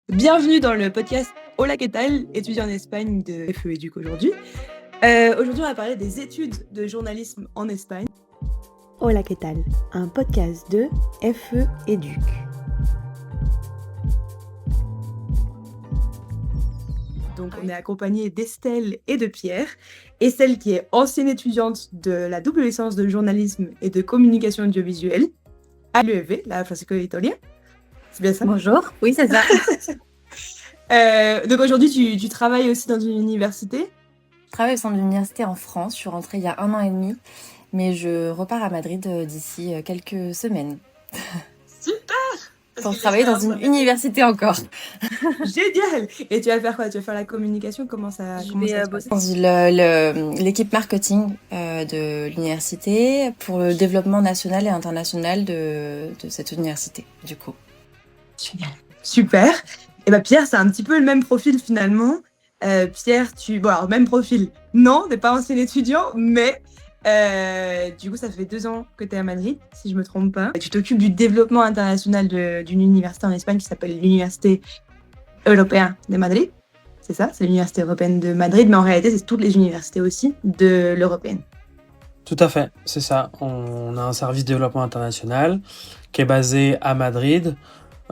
Bienvenue dans le podcast Hola que tal, étudiant en Espagne de FE Éduc aujourd'hui. Aujourd'hui, on va parler des études de journalisme en Espagne. Hola que tal, un podcast de FE Éduc. Donc, on est accompagné d'Estelle et de Pierre. Estelle, qui est ancienne étudiante de la double licence de journalisme et de communication audiovisuelle à l'UEV, la Francisco de Vitoria. C'est bien ça? Bonjour, oui, c'est ça. Donc, aujourd'hui, tu travailles aussi dans une université? Je travaille au sein d'une université en France. Je suis rentrée il y a 1 an et demi, mais je repars à Madrid d'ici quelques semaines. Super! Pour travailler dans une université encore. Génial! Et tu vas faire quoi? Tu vas faire la communication? Comment ça se passe? Dans l'équipe marketing de l'université pour le développement national et international de cette université, du coup. Génial. Super. Et bah Pierre, c'est un petit peu le même profil finalement. Pierre, alors même profil. Non, t'es pas ancien étudiant, mais du coup, ça fait 2 ans que tu es à Madrid, si je me trompe pas. Tu t'occupes du développement international d'une université en Espagne qui s'appelle l'Université Européenne de Madrid. C'est ça, c'est l'Université Européenne de Madrid, mais en réalité, c'est toutes les universités aussi de l'Européenne. Tout à fait, c'est ça. On a un service développement international qui est basé à Madrid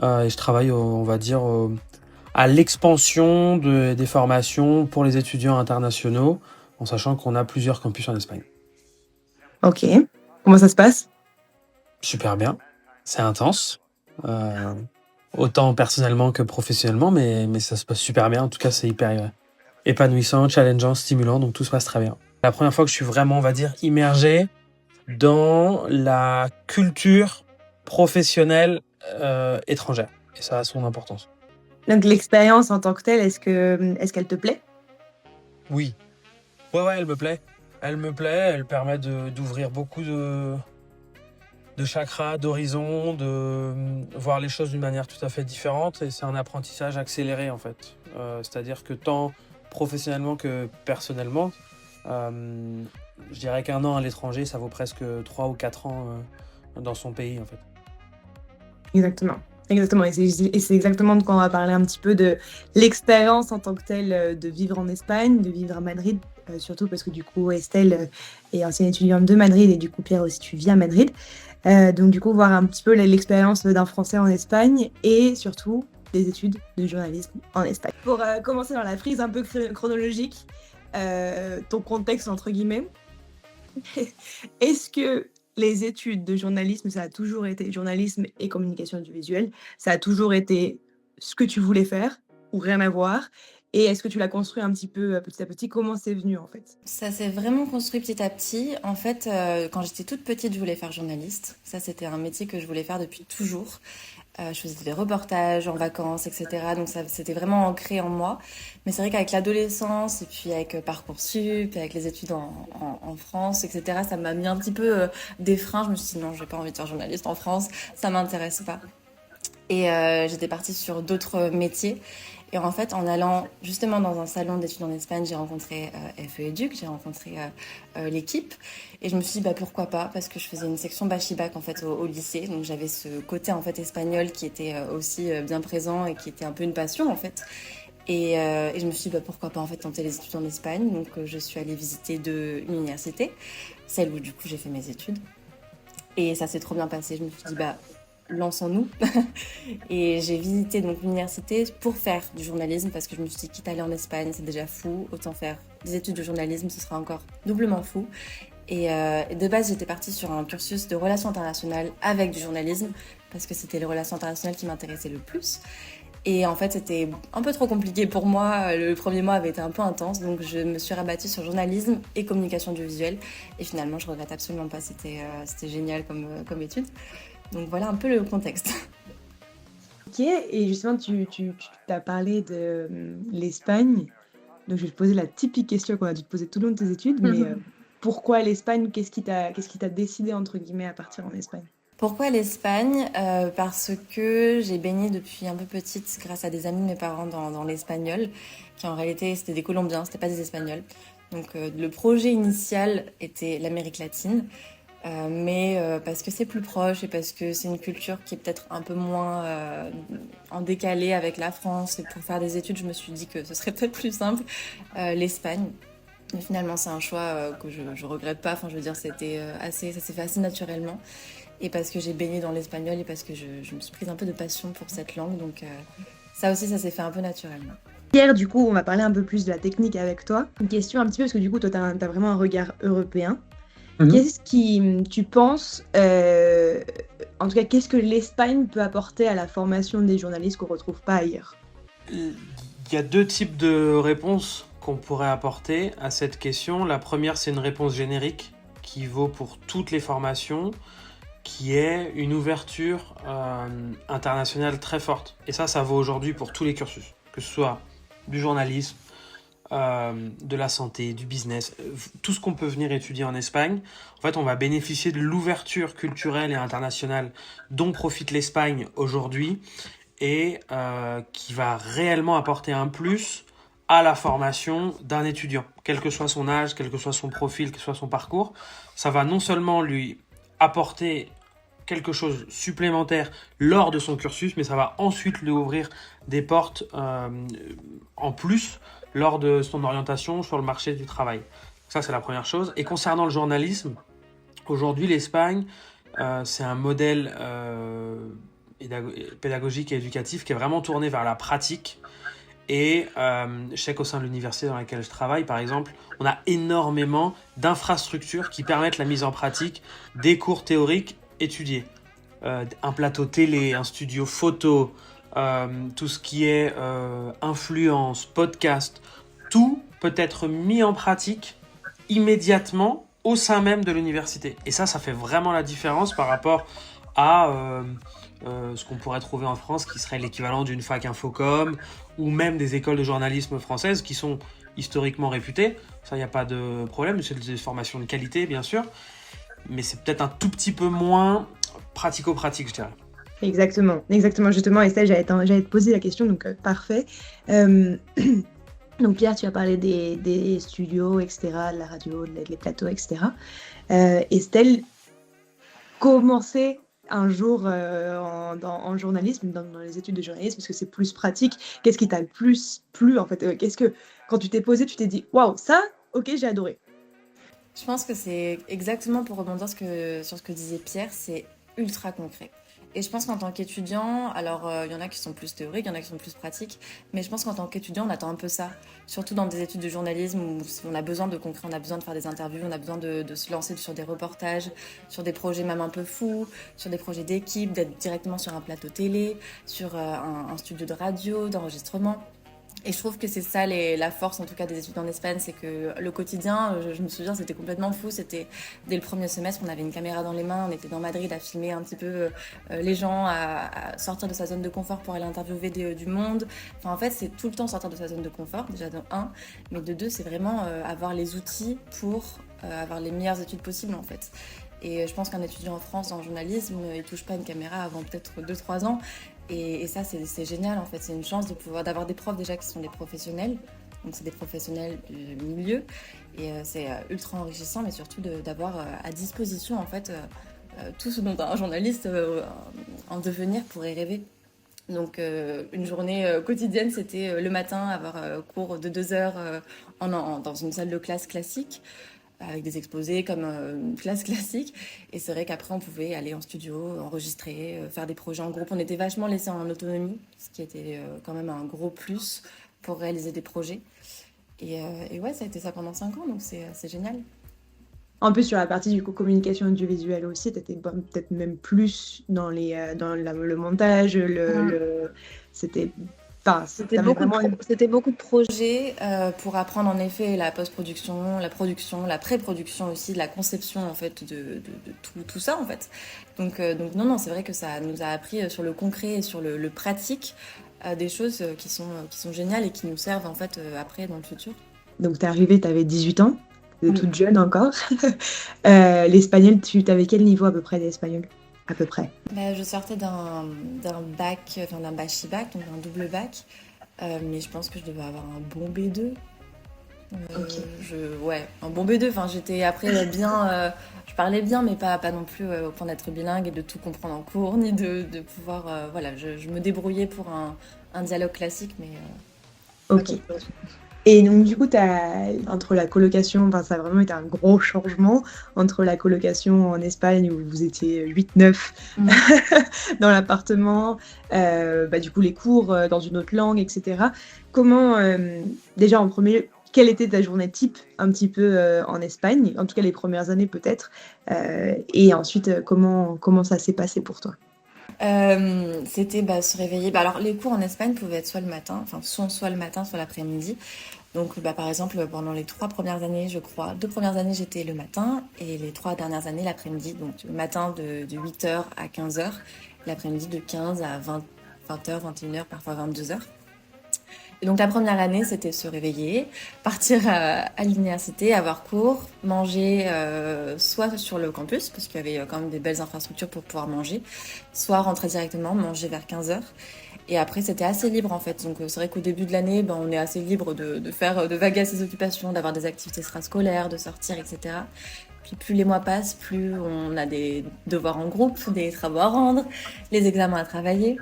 et je travaille, on va dire, à l'expansion des formations pour les étudiants internationaux, en sachant qu'on a plusieurs campus en Espagne. Ok. Comment ça se passe? Super bien, c'est intense, autant personnellement que professionnellement, mais ça se passe super bien. En tout cas, c'est hyper épanouissant, challengeant, stimulant, donc tout se passe très bien. La première fois que je suis vraiment, on va dire, immergé dans la culture professionnelle étrangère. Et ça a son importance. Donc l'expérience en tant que telle, est-ce qu'elle te plaît? Oui. Ouais, elle me plaît. Elle me plaît, elle permet d'ouvrir beaucoup de chakras, d'horizons, de voir les choses d'une manière tout à fait différente. Et c'est un apprentissage accéléré, en fait. C'est-à-dire que tant professionnellement que personnellement, je dirais qu'1 an à l'étranger, ça vaut presque 3 ou 4 ans dans son pays, en fait. Exactement. Exactement. Et c'est exactement de quoi on va parler un petit peu de l'expérience en tant que telle de vivre en Espagne, de vivre à Madrid, surtout parce que du coup, Estelle est ancienne étudiante de Madrid et du coup, Pierre aussi, tu vis à Madrid. Donc du coup, voir un petit peu l'expérience d'un Français en Espagne et surtout des études de journalisme en Espagne. Pour commencer dans la prise un peu chronologique, ton contexte entre guillemets, est-ce que les études de journalisme, ça a toujours été journalisme et communication audiovisuelle, ça a toujours été ce que tu voulais faire ou rien à voir? Et est-ce que tu l'as construit un petit peu petit à petit? Comment c'est venu en fait? Ça s'est vraiment construit petit à petit. En fait, quand j'étais toute petite, je voulais faire journaliste. Ça, c'était un métier que je voulais faire depuis toujours. Je faisais des reportages en vacances, etc. Donc ça, c'était vraiment ancré en moi. Mais c'est vrai qu'avec l'adolescence et puis avec Parcoursup, avec les études en France, etc., ça m'a mis un petit peu des freins. Je me suis dit non, j'ai pas envie de faire journaliste en France, ça m'intéresse pas. Et j'étais partie sur d'autres métiers. Et en fait, en allant justement dans un salon d'études en Espagne, j'ai rencontré FE Éduc, j'ai rencontré l'équipe. Et je me suis dit, bah, pourquoi pas, parce que je faisais une section Bachibac en fait au lycée. Donc j'avais ce côté en fait espagnol qui était aussi bien présent et qui était un peu une passion en fait. Et je me suis dit, bah, pourquoi pas en fait tenter les études en Espagne. Donc je suis allée visiter une université, celle où du coup j'ai fait mes études. Et ça s'est trop bien passé. Je me suis dit, bah, lançons-nous. Et j'ai visité donc l'université pour faire du journalisme parce que je me suis dit, quitte à aller en Espagne, c'est déjà fou, autant faire des études de journalisme, ce sera encore doublement fou. Et de base, j'étais partie sur un cursus de relations internationales avec du journalisme parce que c'était les relations internationales qui m'intéressaient le plus. Et en fait, c'était un peu trop compliqué pour moi. Le premier mois avait été un peu intense, donc je me suis rabattue sur journalisme et communication audiovisuelle. Et finalement, je regrette absolument pas. C'était génial comme étude. Donc voilà un peu le contexte. Ok, et justement, tu as parlé de l'Espagne. Donc, je vais te poser la typique question qu'on a dû te poser tout le long de tes études, mais pourquoi l'Espagne? Qu'est-ce qui t'a décidé, entre guillemets, à partir en Espagne? Pourquoi l'Espagne ? Parce que j'ai baigné depuis un peu petite grâce à des amis de mes parents dans l'espagnol, qui en réalité c'était des Colombiens, c'était pas des Espagnols. Donc le projet initial était l'Amérique latine. mais parce que c'est plus proche et parce que c'est une culture qui est peut-être un peu moins en décalé avec la France. Et pour faire des études, je me suis dit que ce serait peut-être plus simple, l'Espagne. Mais finalement, c'est un choix que je regrette pas. Enfin, je veux dire, ça s'est fait assez naturellement. Et parce que j'ai baigné dans l'espagnol et parce que je me suis prise un peu de passion pour cette langue. Donc ça aussi, ça s'est fait un peu naturellement. Pierre, du coup, on va parler un peu plus de la technique avec toi. Une question un petit peu, parce que du coup, toi, t'as vraiment un regard européen. Qu'est-ce qui, tu penses, en tout cas, qu'est-ce que l'Espagne peut apporter à la formation des journalistes qu'on ne retrouve pas ailleurs? Il y a deux types de réponses qu'on pourrait apporter à cette question. La première, c'est une réponse générique qui vaut pour toutes les formations, qui est une ouverture internationale très forte. Et ça vaut aujourd'hui pour tous les cursus, que ce soit du journalisme, de la santé, du business, tout ce qu'on peut venir étudier en Espagne. En fait, on va bénéficier de l'ouverture culturelle et internationale dont profite l'Espagne aujourd'hui et qui va réellement apporter un plus à la formation d'un étudiant, quel que soit son âge, quel que soit son profil, quel que soit son parcours. Ça va non seulement lui apporter quelque chose supplémentaire lors de son cursus, mais ça va ensuite lui ouvrir des portes en plus lors de son orientation sur le marché du travail. Ça, c'est la première chose. Et concernant le journalisme, aujourd'hui, l'Espagne, c'est un modèle pédagogique et éducatif qui est vraiment tourné vers la pratique. Et je sais qu'au sein de l'université dans laquelle je travaille, par exemple, on a énormément d'infrastructures qui permettent la mise en pratique des cours théoriques étudiés. Un plateau télé, un studio photo, tout ce qui est influence, podcast, tout peut être mis en pratique immédiatement au sein même de l'université. Et ça fait vraiment la différence par rapport à ce qu'on pourrait trouver en France, qui serait l'équivalent d'une fac Infocom, ou même des écoles de journalisme françaises qui sont historiquement réputées. Ça, il n'y a pas de problème, c'est des formations de qualité, bien sûr, mais c'est peut-être un tout petit peu moins pratico-pratique, je dirais. Exactement. Justement, Estelle, j'allais te poser la question, donc parfait. Donc Pierre, tu as parlé des studios, etc., de la radio, les plateaux, etc. Estelle, commencer un jour en journalisme, dans les études de journalisme, parce que c'est plus pratique. Qu'est-ce qui t'a le plus plu, en fait? Qu'est-ce que, quand tu t'es posé, tu t'es dit, waouh, ça, ok, j'ai adoré. Je pense que c'est exactement pour rebondir sur ce que disait Pierre, c'est ultra concret. Et je pense qu'en tant qu'étudiant, alors il y en a qui sont plus théoriques, il y en a qui sont plus pratiques, mais je pense qu'en tant qu'étudiant, on attend un peu ça. Surtout dans des études de journalisme où on a besoin de concret, on a besoin de faire des interviews, on a besoin de se lancer sur des reportages, sur des projets même un peu fous, sur des projets d'équipe, d'être directement sur un plateau télé, sur un studio de radio, d'enregistrement. Et je trouve que c'est ça la force en tout cas des études en Espagne, c'est que le quotidien, je me souviens, c'était complètement fou. C'était dès le premier semestre, on avait une caméra dans les mains, on était dans Madrid à filmer un petit peu les gens, à sortir de sa zone de confort pour aller interviewer du monde. Enfin en fait, c'est tout le temps sortir de sa zone de confort, déjà de 1, mais de 2, c'est vraiment avoir les outils pour avoir les meilleures études possibles en fait. Et je pense qu'un étudiant en France en journalisme, il touche pas une caméra avant peut-être 2-3 ans. Et ça, c'est génial en fait. C'est une chance d'avoir des profs déjà qui sont des professionnels. Donc c'est des professionnels du milieu. Et c'est ultra enrichissant, mais surtout d'avoir à disposition en fait tout ce dont un journaliste en devenir pourrait rêver. Donc une journée quotidienne, c'était le matin avoir cours de 2 heures dans une salle de classe classique, avec des exposés comme une classe classique. Et c'est vrai qu'après, on pouvait aller en studio, enregistrer, faire des projets en groupe. On était vachement laissés en autonomie, ce qui était quand même un gros plus pour réaliser des projets. Et ouais, ça a été ça pendant 5 ans, donc c'est génial. En plus, sur la partie du coup communication audiovisuelle aussi, tu étais peut-être même plus dans le montage, c'était... Enfin, c'était beaucoup de projets pour apprendre en effet la post-production, la production, la pré-production aussi, la conception en fait de tout ça en fait. Donc non, c'est vrai que ça nous a appris sur le concret et sur le pratique des choses qui sont géniales et qui nous servent en fait après dans le futur. Donc t'es arrivée, t'avais 18 ans, toute jeune encore. L'espagnol, t'avais quel niveau à peu près d'espagnol? À peu près. Je sortais d'un bac, enfin d'un bachi-bac, donc un double bac, mais je pense que je devais avoir un bon B2. Ok. Ouais, un bon B2. Enfin, j'étais après bien, je parlais bien, mais pas non plus au point d'être bilingue et de tout comprendre en cours, ni de pouvoir, voilà, je me débrouillais pour un dialogue classique, mais Ok. Et donc, du coup, entre la colocation, enfin, ça a vraiment été un gros changement entre la colocation en Espagne où vous étiez 8-9 mm. dans l'appartement, du coup, les cours dans une autre langue, etc. Comment, déjà en premier, quelle était ta journée type un petit peu en Espagne, en tout cas les premières années peut-être, et ensuite, comment ça s'est passé pour toi? C'était se réveiller. Alors, les cours en Espagne pouvaient être soit le matin, enfin, sont soit le matin, soit l'après-midi. Donc, par exemple, pendant les 3 premières années, je crois, 2 premières années, j'étais le matin et les 3 dernières années, l'après-midi. Donc, le matin de 8h à 15h, l'après-midi de 15 à 20h, 21h, parfois 22h. Et donc, la première année, c'était se réveiller, partir à l'université, avoir cours, manger soit sur le campus, parce qu'il y avait quand même des belles infrastructures pour pouvoir manger, soit rentrer directement, manger vers 15h. Et après, c'était assez libre en fait. Donc, c'est vrai qu'au début de l'année, on est assez libre de faire, de vaguer à ses occupations, d'avoir des activités extrascolaires, de sortir, etc. Puis plus les mois passent, plus on a des devoirs en groupe, des travaux à rendre, les examens à travailler.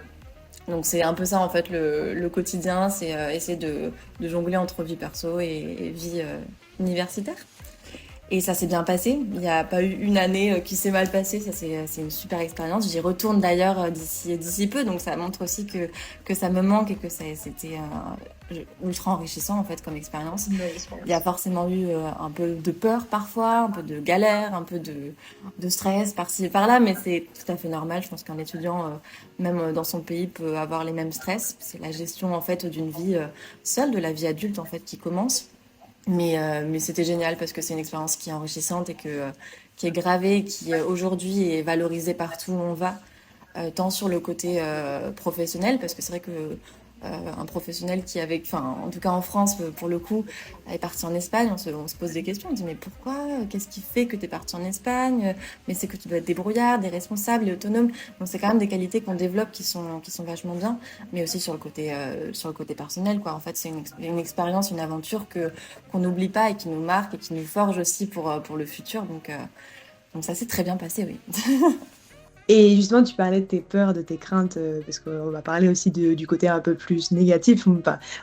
Donc, c'est un peu ça en fait le quotidien, c'est essayer de jongler entre vie perso et vie universitaire. Et ça s'est bien passé. Il n'y a pas eu une année qui s'est mal passée. Ça, c'est une super expérience. J'y retourne d'ailleurs d'ici peu. Donc, ça montre aussi que ça me manque et que c'était ultra enrichissant, en fait, comme expérience. Il y a forcément eu un peu de peur parfois, un peu de galère, un peu de stress par-ci et par-là. Mais c'est tout à fait normal. Je pense qu'un étudiant, même dans son pays, peut avoir les mêmes stress. C'est la gestion, en fait, d'une vie seule, de la vie adulte, en fait, qui commence. Mais c'était génial parce que c'est une expérience qui est enrichissante et qui est gravée, qui aujourd'hui est valorisée partout où on va, tant sur le côté professionnel, parce que c'est vrai que un professionnel qui avait, enfin en tout cas en France pour le coup, est parti en Espagne, on se pose des questions, on se dit mais pourquoi, qu'est-ce qui fait que tu es parti en Espagne, mais c'est que tu dois être débrouillard, et responsable et autonome, donc c'est quand même des qualités qu'on développe qui sont vachement bien, mais aussi sur le côté personnel quoi. En fait c'est une expérience, une aventure qu'on n'oublie pas et qui nous marque et qui nous forge aussi pour le futur, donc ça s'est très bien passé, oui. Et justement, tu parlais de tes peurs, de tes craintes, parce qu'on va parler aussi du côté un peu plus négatif.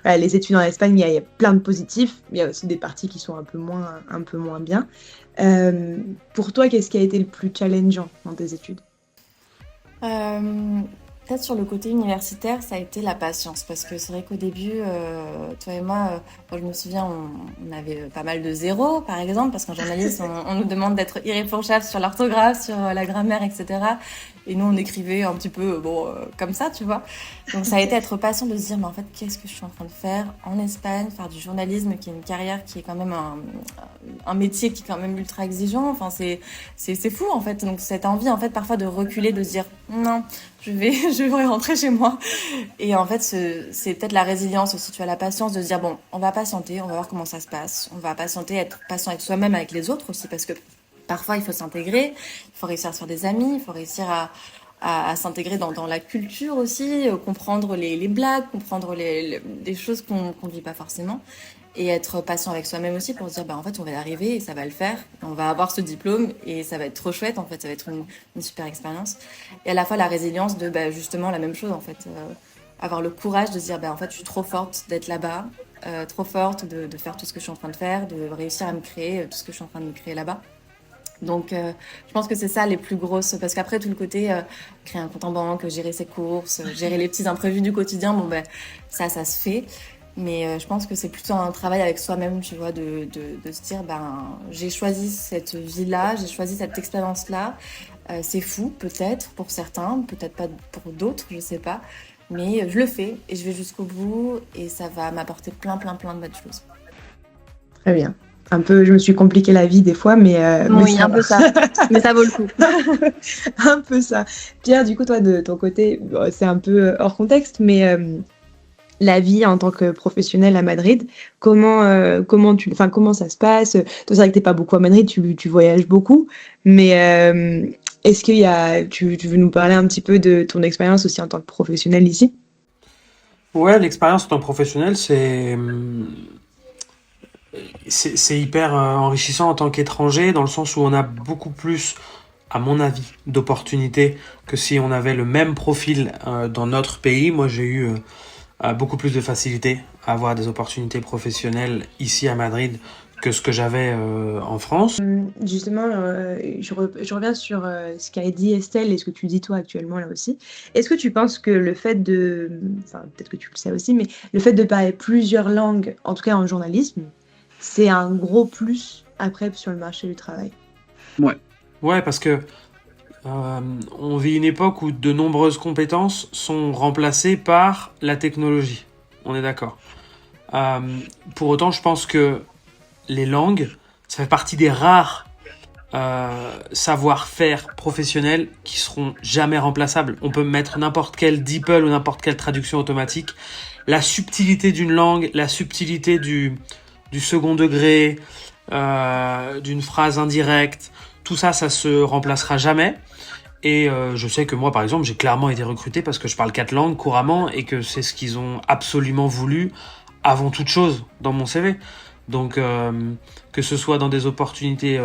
Voilà, les études en Espagne, il y a plein de positifs, mais il y a aussi des parties qui sont un peu moins bien. Euh, pour toi, qu'est-ce qui a été le plus challengeant dans tes études? Euh, Peut-être sur le côté universitaire, ça a été la patience, parce que c'est vrai qu'au début, toi et moi, moi, je me souviens, on avait pas mal de zéros, par exemple, parce qu'en journaliste, on nous demande d'être irréprochable sur l'orthographe, sur la grammaire, etc. Et nous, on écrivait un petit peu, comme ça, tu vois. Donc ça a été être patient de se dire, mais en fait, qu'est-ce que je suis en train de faire en Espagne, faire du journalisme, qui est une carrière qui est quand même un métier qui est quand même ultra exigeant. Enfin, c'est fou, en fait. Donc cette envie, en fait, parfois de reculer, de se dire, non, je vais rentrer chez moi. Et en fait, c'est peut-être la résilience aussi. Tu as la patience de se dire, bon, on va patienter, on va voir comment ça se passe. On va patienter, être patient avec soi-même, avec les autres aussi, parce que parfois, il faut s'intégrer, il faut réussir à se faire des amis, il faut réussir à s'intégrer dans la culture aussi, comprendre les blagues, comprendre des choses qu'on ne vit pas forcément. Et être patient avec soi-même aussi pour se dire, en fait, on va y arriver et ça va le faire. On va avoir ce diplôme et ça va être trop chouette, en fait, ça va être une super expérience. Et à la fois, la résilience de, justement, la même chose, en fait. Avoir le courage de se dire, en fait, je suis trop forte d'être là-bas, trop forte de faire tout ce que je suis en train de faire, de réussir à me créer tout ce que je suis en train de me créer là-bas. Donc, je pense que c'est ça les plus grosses. Parce qu'après, tout le côté créer un compte en banque, gérer ses courses, gérer les petits imprévus du quotidien, ça se fait. Mais je pense que c'est plutôt un travail avec soi-même, tu vois, de se dire, j'ai choisi cette vie-là, j'ai choisi cette expérience-là. C'est fou, peut-être, pour certains, peut-être pas pour d'autres, je sais pas. Mais je le fais et je vais jusqu'au bout et ça va m'apporter plein de bonnes choses. Très bien. Un peu, je me suis compliqué la vie des fois, mais Oui, ça un peu ça. Mais ça vaut le coup. un peu ça. Pierre, du coup, toi, de ton côté, c'est un peu hors contexte, mais la vie en tant que professionnel à Madrid, comment ça se passe? Toi, c'est vrai que t'es pas beaucoup à Madrid, tu voyages beaucoup, mais est-ce tu veux nous parler un petit peu de ton expérience aussi en tant que professionnel ici? Ouais, l'expérience en tant que professionnel, c'est hyper enrichissant en tant qu'étranger, dans le sens où on a beaucoup plus, à mon avis, d'opportunités que si on avait le même profil dans notre pays. Moi, j'ai eu beaucoup plus de facilité à avoir des opportunités professionnelles ici à Madrid que ce que j'avais en France. Justement, je reviens sur ce qu'a dit Estelle et ce que tu dis toi actuellement là aussi. Est-ce que tu penses que le fait enfin peut-être que tu le sais aussi, mais le fait de parler plusieurs langues, en tout cas en journalisme, c'est un gros plus après sur le marché du travail? Ouais, parce que on vit une époque où de nombreuses compétences sont remplacées par la technologie. On est d'accord. Euh, pour autant, je pense que les langues, ça fait partie des rares savoir-faire professionnels qui seront jamais remplaçables. On peut mettre n'importe quel DeepL ou n'importe quelle traduction automatique. La subtilité d'une langue, la subtilité du second degré, d'une phrase indirecte, tout ça, ça se remplacera jamais. Et je sais que moi, par exemple, j'ai clairement été recruté parce que je parle 4 langues couramment et que c'est ce qu'ils ont absolument voulu avant toute chose dans mon CV. Donc, que ce soit dans des opportunités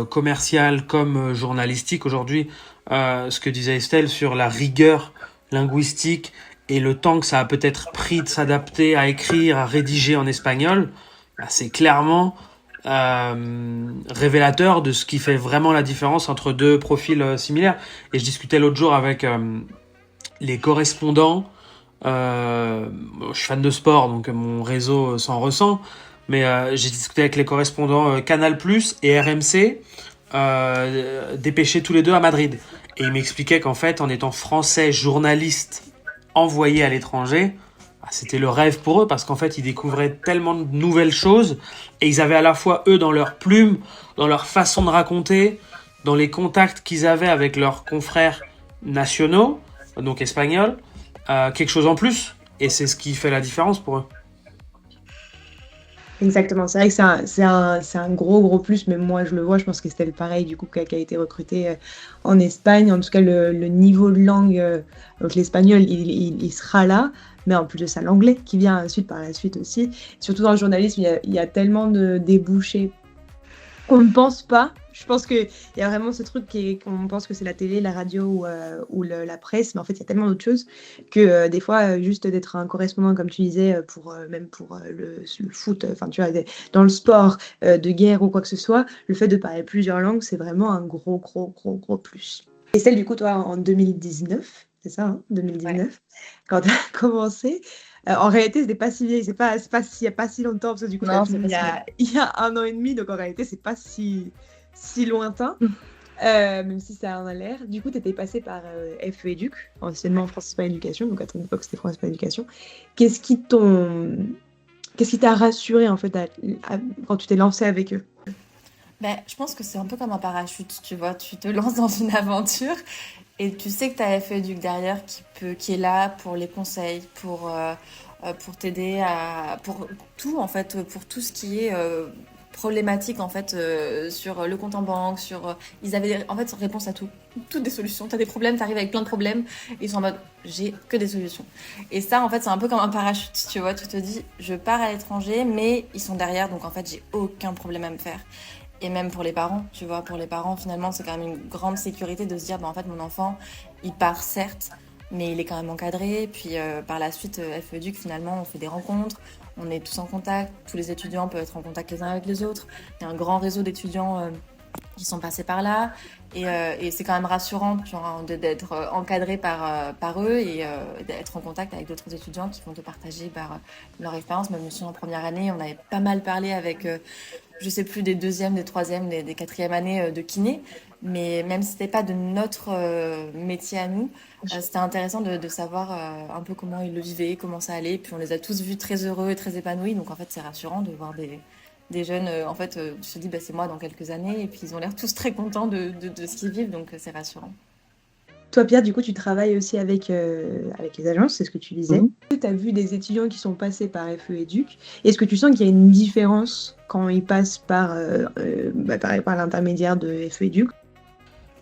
commerciales comme journalistiques aujourd'hui, ce que disait Estelle sur la rigueur linguistique et le temps que ça a peut-être pris de s'adapter à écrire, à rédiger en espagnol, bah, c'est clairement révélateur de ce qui fait vraiment la différence entre deux profils similaires. Et je discutais l'autre jour avec les correspondants. Je suis fan de sport, donc mon réseau s'en ressent. Mais j'ai discuté avec les correspondants Canal+ et RMC, dépêchés tous les deux à Madrid. Et ils m'expliquaient qu'en fait, en étant français journaliste envoyé à l'étranger, bah, c'était le rêve pour eux, parce qu'en fait, ils découvraient tellement de nouvelles choses, et ils avaient à la fois, eux, dans leur plume, dans leur façon de raconter, dans les contacts qu'ils avaient avec leurs confrères nationaux, donc espagnols, quelque chose en plus. Et c'est ce qui fait la différence pour eux. Exactement, c'est vrai que c'est un gros plus, mais moi je le vois, je pense que c'était le pareil du coup qui a été recruté en Espagne. En tout cas, le niveau de langue, donc l'espagnol, il sera là, mais en plus de ça, l'anglais qui vient ensuite par la suite aussi. Surtout dans le journalisme, il y a tellement de débouchés qu'on ne pense pas. Je pense qu'il y a vraiment ce truc qu'on pense que c'est la télé, la radio ou la presse, mais en fait, il y a tellement d'autres choses que des fois, juste d'être un correspondant, comme tu disais, même pour le foot, enfin, tu vois, dans le sport, de guerre ou quoi que ce soit, le fait de parler plusieurs langues, c'est vraiment un gros plus. Et celle, du coup, toi, en 2019, c'est ça, hein, 2019, quand tu as commencé, en réalité, c'était pas si vieille, c'est pas il y a pas si longtemps, parce que du coup, Non, fini il y a 1 an et demi, donc en réalité, c'est pas si lointain, même si ça en a l'air. Du coup, tu étais passée par FE Éduc, anciennement France Pas Éducation, donc à ton époque, c'était France Pas Éducation. Qu'est-ce qui t'a rassuré en fait quand tu t'es lancée avec eux? Ben, je pense que c'est un peu comme un parachute, tu vois. Tu te lances dans une aventure et tu sais que tu as FE Éduc derrière qui est là pour les conseils, pour t'aider pour tout en fait, pour tout ce qui est problématique en fait sur le compte en banque, ils avaient en fait réponse à tout, toutes des solutions. T'as des problèmes, t'arrives avec plein de problèmes, et ils sont en mode j'ai que des solutions. Et ça en fait c'est un peu comme un parachute, tu vois. Tu te dis je pars à l'étranger, mais ils sont derrière, donc en fait j'ai aucun problème à me faire. Et même pour les parents, tu vois, pour les parents, finalement, c'est quand même une grande sécurité de se dire, bah, en fait, mon enfant, il part certes, mais il est quand même encadré. Puis par la suite, FE Éduc, finalement, on fait des rencontres, on est tous en contact, tous les étudiants peuvent être en contact les uns avec les autres. Il y a un grand réseau d'étudiants qui sont passés par là. Et c'est quand même rassurant, tu vois, d'être encadré par eux et d'être en contact avec d'autres étudiants qui vont te partager leur expérience. Même si en première année, on avait pas mal parlé avec... je sais plus, des deuxièmes, des troisièmes, des quatrièmes années de kiné, mais même si c'était pas de notre métier à nous, c'était intéressant de savoir un peu comment ils le vivaient, comment ça allait. Puis on les a tous vus très heureux et très épanouis, donc en fait c'est rassurant de voir des jeunes. En fait, tu te dis bah c'est moi dans quelques années, et puis ils ont l'air tous très contents de ce qu'ils vivent, donc c'est rassurant. Toi, Pierre, du coup, tu travailles aussi avec les agences, c'est ce que tu disais. Tu as vu des étudiants qui sont passés par FE Éduc. Est-ce que tu sens qu'il y a une différence quand ils passent par l'intermédiaire de FE Éduc?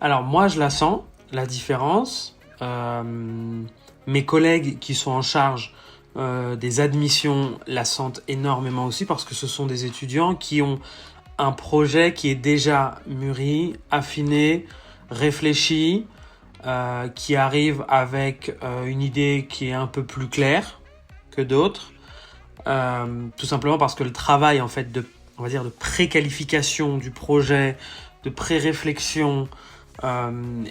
Alors moi, je la sens, la différence. Mes collègues qui sont en charge des admissions la sentent énormément aussi parce que ce sont des étudiants qui ont un projet qui est déjà mûri, affiné, réfléchi, qui arrive avec une idée qui est un peu plus claire que d'autres, tout simplement parce que le travail en fait on va dire de préqualification du projet, de pré-réflexion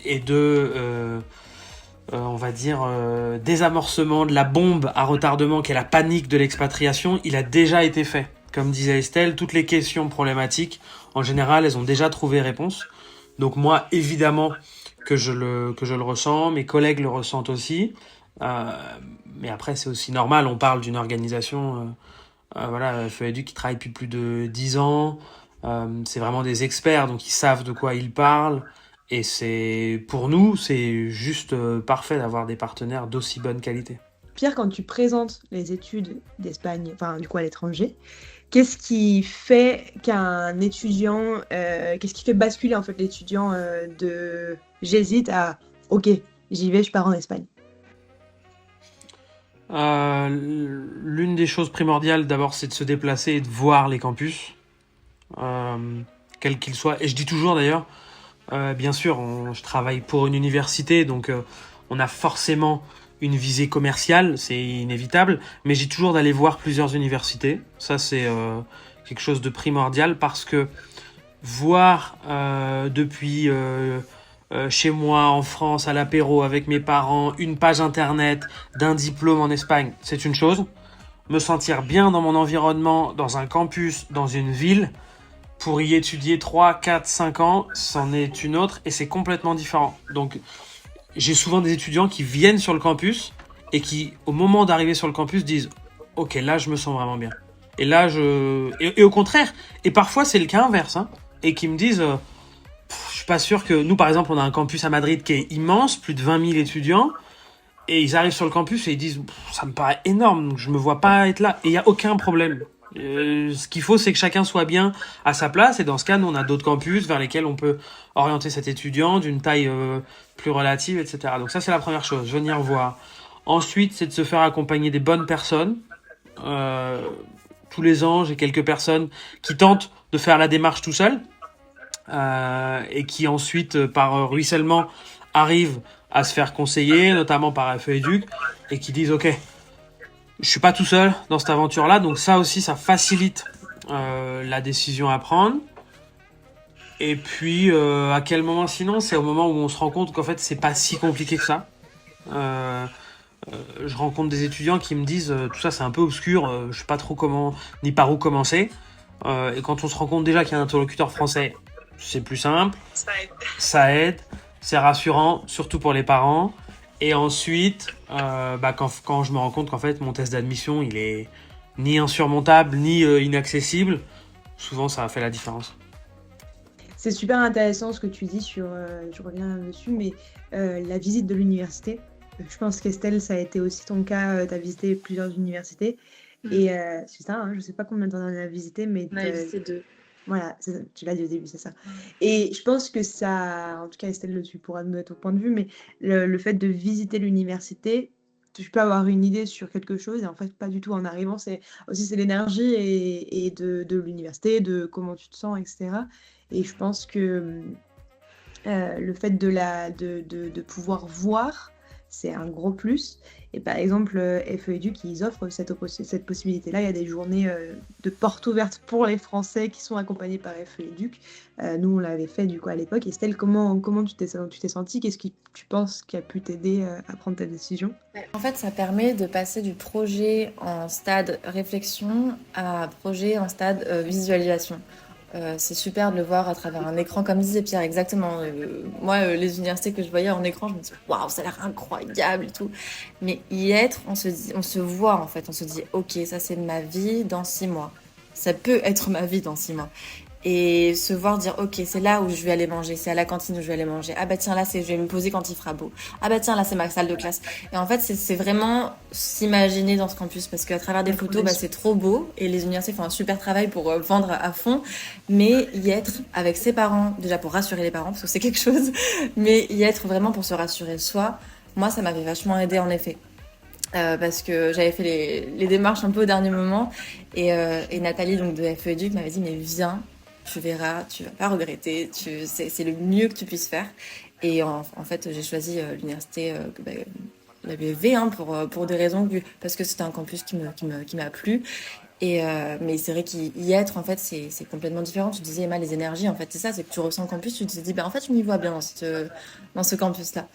et de on va dire désamorcement de la bombe à retardement qu'est la panique de l'expatriation, il a déjà été fait. Comme disait Estelle, toutes les questions problématiques, en général, elles ont déjà trouvé réponse. Donc moi, évidemment, que je le ressens, mes collègues le ressentent aussi. Mais après, c'est aussi normal, on parle d'une organisation, voilà, FEEDU qui travaille depuis plus de 10 ans. C'est vraiment des experts, donc ils savent de quoi ils parlent. Et pour nous, c'est juste parfait d'avoir des partenaires d'aussi bonne qualité. Pierre, quand tu présentes les études d'Espagne, enfin du coup à l'étranger, qu'est-ce qui fait qu'un étudiant, qu'est-ce qui fait basculer en fait l'étudiant de j'hésite à ok, j'y vais, je pars en Espagne? L'une des choses primordiales d'abord, c'est de se déplacer et de voir les campus, quels qu'ils soient. Et je dis toujours d'ailleurs, bien sûr, je travaille pour une université, donc on a forcément une visée commerciale, c'est inévitable, mais j'ai toujours d'aller voir plusieurs universités. Ça, c'est quelque chose de primordial parce que voir depuis chez moi en France à l'apéro avec mes parents une page internet d'un diplôme en Espagne, c'est une chose. Me sentir bien dans mon environnement, dans un campus, dans une ville, pour y étudier 3, 4, 5 ans, c'en est une autre et c'est complètement différent. Donc, j'ai souvent des étudiants qui viennent sur le campus et qui, au moment d'arriver sur le campus, disent « Ok, là, je me sens vraiment bien. » Et là, et au contraire, et parfois, c'est le cas inverse, hein, et qui me disent je suis pas sûr que... Nous, par exemple, on a un campus à Madrid qui est immense, plus de 20 000 étudiants, et ils arrivent sur le campus et ils disent « Ça me paraît énorme, donc je me vois pas être là. » Et il n'y a aucun problème. Ce qu'il faut, c'est que chacun soit bien à sa place. Et dans ce cas, nous, on a d'autres campus vers lesquels on peut orienter cet étudiant d'une taille plus relative, etc. Donc ça, c'est la première chose, venir voir. Ensuite, c'est de se faire accompagner des bonnes personnes. Tous les ans, j'ai quelques personnes qui tentent de faire la démarche tout seul et qui ensuite, par ruissellement, arrivent à se faire conseiller, notamment par FEEDUC, et qui disent « Ok, je suis pas tout seul dans cette aventure-là », donc ça aussi, ça facilite la décision à prendre. Et puis, à quel moment sinon? C'est au moment où on se rend compte qu'en fait, c'est pas si compliqué que ça. Je rencontre des étudiants qui me disent tout ça, c'est un peu obscur, je sais pas trop comment, ni par où commencer. Et quand on se rend compte déjà qu'il y a un interlocuteur français, c'est plus simple. Ça aide, c'est rassurant, surtout pour les parents. Et ensuite, quand je me rends compte qu'en fait, mon test d'admission, il est ni insurmontable, ni inaccessible, souvent, ça a fait la différence. C'est super intéressant ce que tu dis sur, je reviens dessus, mais la visite de l'université. Je pense qu'Estelle, ça a été aussi ton cas, tu as visité plusieurs universités. Et c'est ça, hein, je ne sais pas combien tu en as visité, mais On a visité 2. voilà, tu l'as dit au début, c'est ça. Et je pense que ça, en tout cas Estelle, tu pourras nous donner ton point de vue, mais le fait de visiter l'université, tu peux avoir une idée sur quelque chose et en fait pas du tout en arrivant. C'est l'énergie et de l'université, de comment tu te sens, etc. Et je pense que le fait de pouvoir voir, c'est un gros plus. Et par exemple, FEEDUC, ils offrent cette possibilité-là. Il y a des journées de portes ouvertes pour les Français qui sont accompagnés par FEEDUC. Nous, on l'avait fait du coup à l'époque. Estelle, comment tu t'es sentie? Qu'est-ce que tu penses qui a pu t'aider à prendre ta décision? En fait, ça permet de passer du projet en stade réflexion à projet en stade visualisation. C'est super de le voir à travers un écran, comme disait Pierre, exactement. Moi, les universités que je voyais en écran, je me dis waouh, ça a l'air incroyable et tout. Mais y être, on se voit en fait, on se dit ok, ça c'est ma vie dans 6 mois. Ça peut être ma vie dans 6 mois. Et se voir dire ok, c'est là où je vais aller manger, c'est à la cantine où je vais aller manger. Ah bah tiens, là je vais me poser quand il fera beau. Ah bah tiens, là c'est ma salle de classe. Et en fait, c'est vraiment s'imaginer dans ce campus parce qu'à travers des photos, c'est trop beau et les universités font un super travail pour vendre à fond. Mais y être avec ses parents, déjà pour rassurer les parents parce que c'est quelque chose, mais y être vraiment pour se rassurer soi, moi ça m'avait vachement aidé en effet. parce que j'avais fait les démarches un peu au dernier moment. Et Nathalie, donc de FE Éduc, m'avait dit, mais viens, tu verras, tu vas pas regretter, c'est le mieux que tu puisses faire. Et en fait, j'ai choisi l'université, la BFV, hein, pour des raisons, parce que c'était un campus qui m'a plu. Mais c'est vrai qu'y être, en fait, c'est complètement différent. Tu disais, Emma, les énergies, en fait, c'est ça, c'est que tu ressens le campus, tu te dis, en fait, je m'y vois bien dans ce campus-là.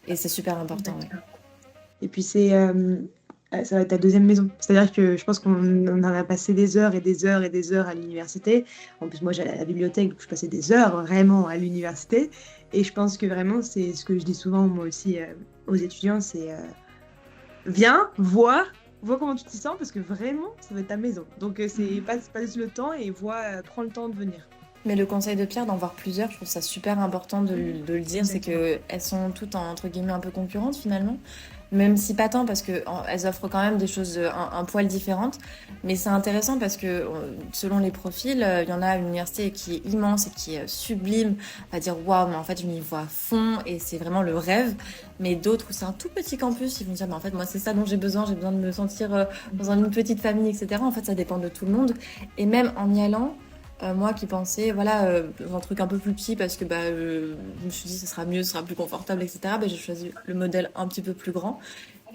Et c'est super important, ouais. Et puis ça va être ta deuxième maison. C'est-à-dire que je pense qu'on en a passé des heures et des heures et des heures à l'université. En plus, moi, j'allais à la bibliothèque, donc je passais des heures vraiment à l'université. Et je pense que vraiment, c'est ce que je dis souvent, moi aussi, aux étudiants, c'est viens, vois comment tu t'y sens, parce que vraiment, ça va être ta maison. Donc, passe le temps et prends le temps de venir. Mais le conseil de Pierre d'en voir plusieurs, je trouve ça super important de le dire, c'est que elles sont toutes entre guillemets un peu concurrentes finalement, même si pas tant parce que elles offrent quand même des choses un poil différentes, mais c'est intéressant parce que selon les profils, il y en a une université qui est immense et qui est sublime, à dire waouh, mais en fait je m'y vois à fond et c'est vraiment le rêve, mais d'autres où c'est un tout petit campus, ils vont dire mais en fait moi c'est ça dont j'ai besoin de me sentir dans une petite famille, etc. En fait ça dépend de tout le monde et même en y allant. Moi qui pensais, voilà, un truc un peu plus petit parce que je me suis dit, ce sera mieux, ce sera plus confortable, etc. J'ai choisi le modèle un petit peu plus grand.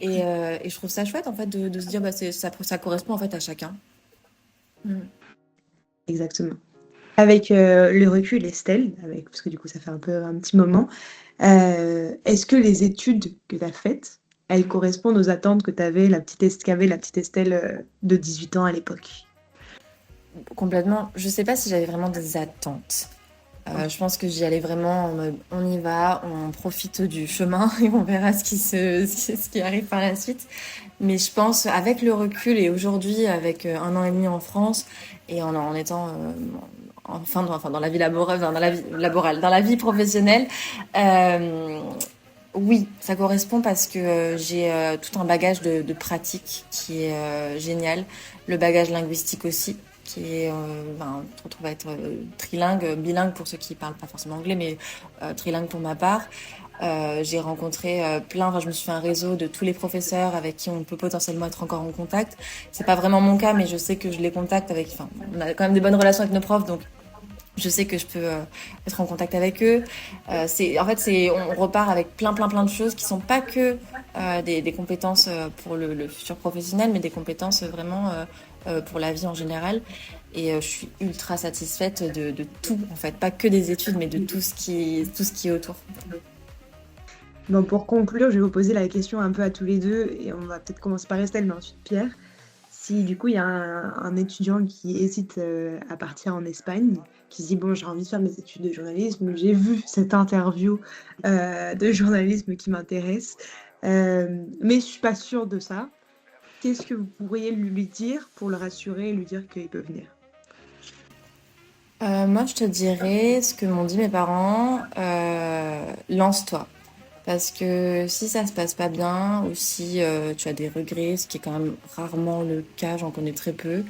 Et je trouve ça chouette, en fait, de se dire, ça correspond, en fait, à chacun. Exactement. Avec le recul, Estelle, parce que du coup, ça fait un petit moment, est-ce que les études que tu as faites, elles correspondent aux attentes qu'avait la petite Estelle de 18 ans à l'époque? Complètement. Je sais pas si j'avais vraiment des attentes. Je pense que j'y allais vraiment en mode on y va, on profite du chemin et on verra ce qui arrive par la suite. Mais je pense avec le recul et aujourd'hui avec 1 an et demi en France et en étant dans la vie laborale, dans la vie professionnelle, oui, ça correspond parce que j'ai tout un bagage de pratique qui est génial, le bagage linguistique aussi qui est, je retrouve à être trilingue, bilingue pour ceux qui parlent pas forcément anglais, mais trilingue pour ma part. J'ai rencontré je me suis fait un réseau de tous les professeurs avec qui on peut potentiellement être encore en contact. C'est pas vraiment mon cas, mais je sais que je les contacte on a quand même des bonnes relations avec nos profs, donc je sais que je peux être en contact avec eux. On repart avec plein de choses qui sont pas que des compétences pour le futur professionnel, mais des compétences vraiment pour la vie en général. Et je suis ultra satisfaite de tout, en fait, pas que des études, mais de tout ce qui est autour. Bon, pour conclure, je vais vous poser la question un peu à tous les deux, et on va peut-être commencer par Estelle, mais ensuite Pierre. Si du coup il y a un étudiant qui hésite à partir en Espagne, qui se dit bon j'ai envie de faire mes études de journalisme, j'ai vu cette interview de journalisme qui m'intéresse, mais je suis pas sûre de ça. Qu'est-ce que vous pourriez lui dire pour le rassurer et lui dire qu'il peut venir? Moi, je te dirais ce que m'ont dit mes parents, lance-toi. Parce que si ça se passe pas bien ou si tu as des regrets, ce qui est quand même rarement le cas, j'en connais très peu,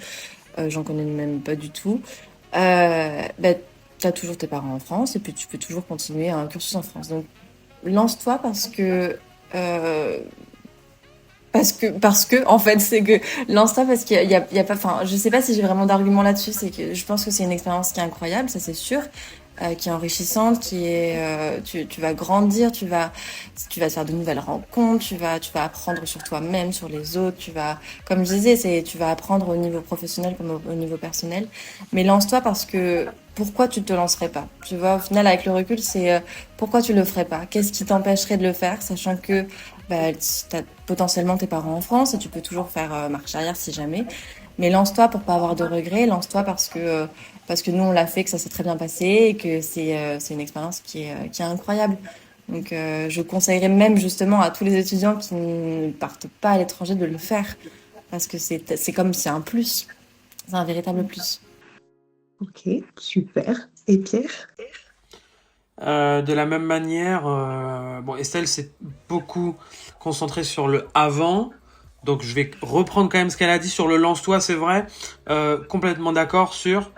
j'en connais même pas du tout, tu as toujours tes parents en France et puis tu peux toujours continuer un cursus en France. Donc lance-toi parce que en fait c'est que lance-toi parce qu'il y a pas, enfin je sais pas si j'ai vraiment d'arguments là-dessus, c'est que je pense que c'est une expérience qui est incroyable, ça c'est sûr, qui est enrichissante, qui est tu vas grandir, tu vas faire de nouvelles rencontres, tu vas apprendre sur toi-même, sur les autres, comme je disais, tu vas apprendre au niveau professionnel comme au niveau personnel, mais lance-toi parce que pourquoi tu te lancerais pas? Tu vois, au final avec le recul, c'est pourquoi tu le ferais pas? Qu'est-ce qui t'empêcherait de le faire, sachant que t'as potentiellement tes parents en France et tu peux toujours faire marche arrière si jamais. Mais lance-toi pour pas avoir de regrets, lance-toi parce que nous on l'a fait, que ça s'est très bien passé et que c'est une expérience qui est incroyable. Donc je conseillerais même justement à tous les étudiants qui ne partent pas à l'étranger de le faire parce que c'est un plus, c'est un véritable plus. Ok, super. Et Pierre? De la même manière, Estelle s'est beaucoup concentrée sur le avant, donc je vais reprendre quand même ce qu'elle a dit sur le lance-toi, c'est vrai, complètement d'accord sur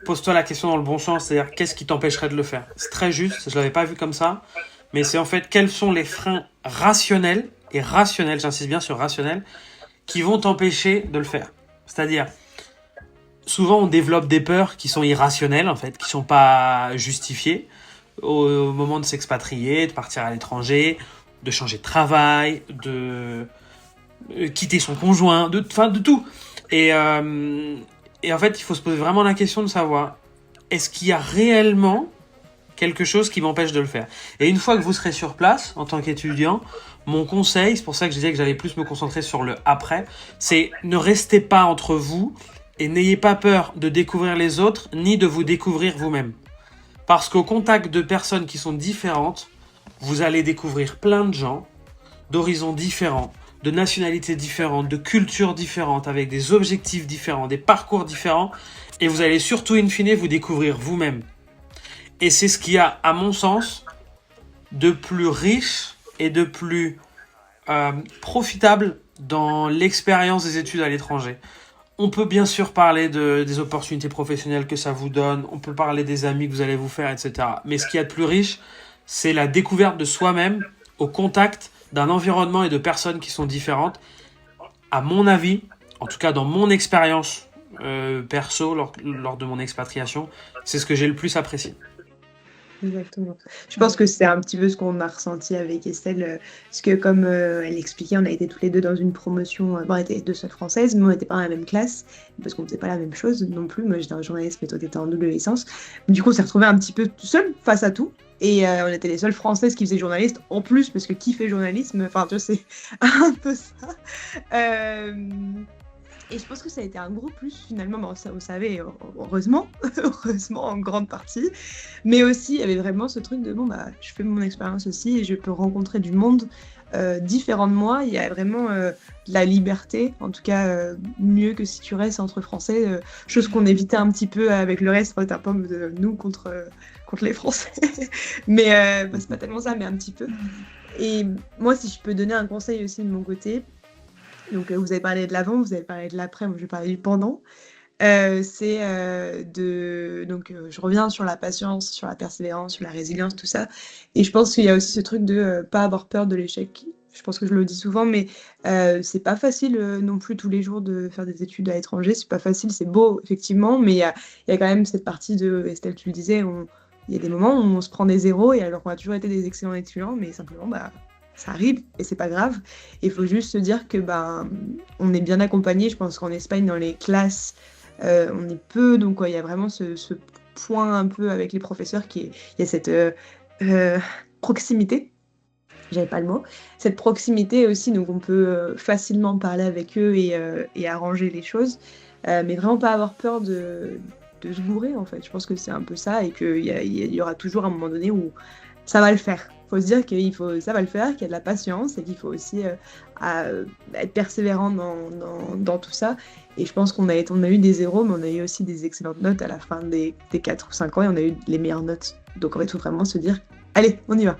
pose-toi la question dans le bon sens, c'est-à-dire qu'est-ce qui t'empêcherait de le faire. C'est très juste, je l'avais pas vu comme ça, mais c'est en fait quels sont les freins rationnels et rationnelles, j'insiste bien sur rationnelles, qui vont t'empêcher de le faire. C'est-à-dire, souvent on développe des peurs qui sont irrationnelles en fait, qui sont pas justifiées au moment de s'expatrier, de partir à l'étranger, de changer de travail, de quitter son conjoint, de tout. Et en fait, il faut se poser vraiment la question de savoir, est-ce qu'il y a réellement quelque chose qui m'empêche de le faire? Et une fois que vous serez sur place, en tant qu'étudiant, mon conseil, c'est pour ça que je disais que j'allais plus me concentrer sur le après, c'est ne restez pas entre vous et n'ayez pas peur de découvrir les autres, ni de vous découvrir vous-même. Parce qu'au contact de personnes qui sont différentes, vous allez découvrir plein de gens, d'horizons différents, de nationalités différentes, de cultures différentes, avec des objectifs différents, des parcours différents, et vous allez surtout, in fine, vous découvrir vous-même. Et c'est ce qu'il y a, à mon sens, de plus riche et de plus profitable dans l'expérience des études à l'étranger. On peut bien sûr parler des opportunités professionnelles que ça vous donne, on peut parler des amis que vous allez vous faire, etc. Mais ce qu'il y a de plus riche, c'est la découverte de soi-même au contact d'un environnement et de personnes qui sont différentes. À mon avis, en tout cas dans mon expérience perso, lors de mon expatriation, c'est ce que j'ai le plus apprécié. Exactement. Je pense que c'est un petit peu ce qu'on a ressenti avec Estelle, parce que comme elle expliquait, on a été toutes les deux dans une promotion, bon, on était deux seules françaises, mais on n'était pas dans la même classe, parce qu'on ne faisait pas la même chose non plus. Moi, j'étais en journalisme et toi, t'étais en double licence. Du coup, on s'est retrouvés un petit peu tout seuls face à tout. Et on était les seules françaises qui faisaient journaliste, en plus, parce que qui fait journalisme, enfin, tu vois, c'est un peu ça. Et je pense que ça a été un gros plus finalement, bon, ça, vous savez, heureusement, heureusement en grande partie, mais aussi il y avait vraiment ce truc de bon bah je fais mon expérience aussi et je peux rencontrer du monde différent de moi. Il y a vraiment de la liberté, en tout cas mieux que si tu restes entre Français, chose qu'on évitait un petit peu avec le reste, un peu de nous contre les Français, mais bah, c'est pas tellement ça, mais un petit peu. Et moi, si je peux donner un conseil aussi de mon côté. Donc, vous avez parlé de l'avant, vous avez parlé de l'après, moi je vais parler du pendant. C'est donc je reviens sur la patience, sur la persévérance, sur la résilience, tout ça. Et je pense qu'il y a aussi ce truc de pas avoir peur de l'échec. Je pense que je le dis souvent, mais c'est pas facile non plus tous les jours de faire des études à l'étranger. C'est pas facile, c'est beau, effectivement, mais il y a quand même cette partie de, Estelle, tu le disais, il y a des moments où on se prend des zéros, et alors qu'on a toujours été des excellents étudiants, mais simplement, bah, ça arrive et c'est pas grave. Il faut juste se dire que on est bien accompagné. Je pense qu'en Espagne, dans les classes, on est peu, donc il y a vraiment ce point un peu avec les professeurs il y a cette proximité. J'avais pas le mot. Cette proximité aussi, donc on peut facilement parler avec eux et arranger les choses, mais vraiment pas avoir peur de se bourrer en fait. Je pense que c'est un peu ça et qu'il y aura toujours un moment donné où ça va le faire. Il faut se dire que ça va le faire, qu'il y a de la patience et qu'il faut aussi être persévérant dans tout ça. Et je pense qu'on a eu des zéros, mais on a eu aussi des excellentes notes à la fin des 4 ou 5 ans et on a eu les meilleures notes. Donc il faut vraiment se dire, allez, on y va.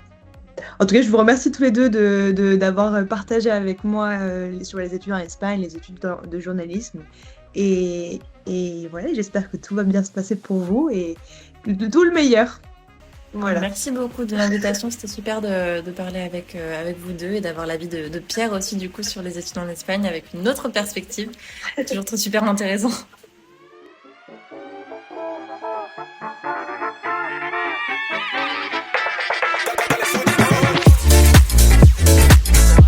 En tout cas, je vous remercie tous les deux d'avoir partagé avec moi sur les études en Espagne, les études de journalisme. Et voilà, j'espère que tout va bien se passer pour vous et de tout le meilleur. Voilà. Merci beaucoup de l'invitation, c'était super de parler avec vous deux et d'avoir l'avis de Pierre aussi du coup sur les études en Espagne avec une autre perspective. C'est toujours super intéressant.